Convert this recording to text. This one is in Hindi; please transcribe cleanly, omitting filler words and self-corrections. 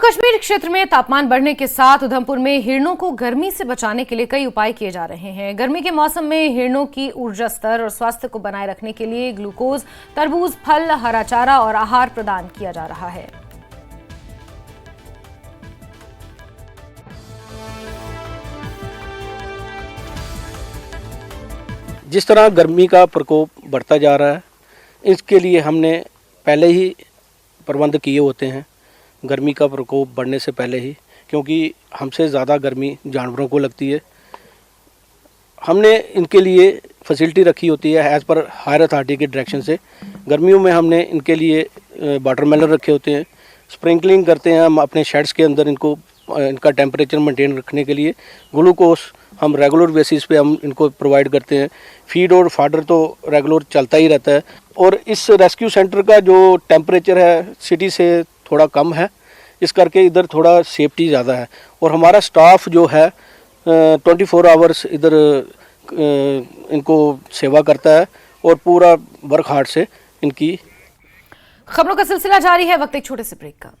कश्मीर क्षेत्र में तापमान बढ़ने के साथ उधमपुर में हिरणों को गर्मी से बचाने के लिए कई उपाय किए जा रहे हैं। गर्मी के मौसम में हिरणों की ऊर्जा स्तर और स्वास्थ्य को बनाए रखने के लिए ग्लूकोज, तरबूज, फल, हरा चारा और आहार प्रदान किया जा रहा है। जिस तरह गर्मी का प्रकोप बढ़ता जा रहा है, इसके लिए हमने पहले ही प्रबंध किए होते हैं, गर्मी का प्रकोप बढ़ने से पहले ही, क्योंकि हमसे ज़्यादा गर्मी जानवरों को लगती है। हमने इनके लिए फैसिलिटी रखी होती है एज़ पर हायर अथॉरिटी की डायरेक्शन से। गर्मियों में हमने इनके लिए वाटरमेलन रखे होते हैं, स्प्रिंकलिंग करते हैं हम अपने शेड्स के अंदर इनका टेम्परेचर मेंटेन रखने के लिए। ग्लूकोज हम रेगुलर बेसिस पे हम इनको प्रोवाइड करते हैं। फीड और फाडर तो रेगुलर चलता ही रहता है। और इस रेस्क्यू सेंटर का जो टेम्परेचर है सिटी से थोड़ा कम है, इस करके इधर थोड़ा सेफ्टी ज़्यादा है। और हमारा स्टाफ जो है 24 आवर्स इधर इनको सेवा करता है और पूरा वर्क हार्ड से इनकी। खबरों का सिलसिला जारी है, वक्त एक छोटे से ब्रेक का।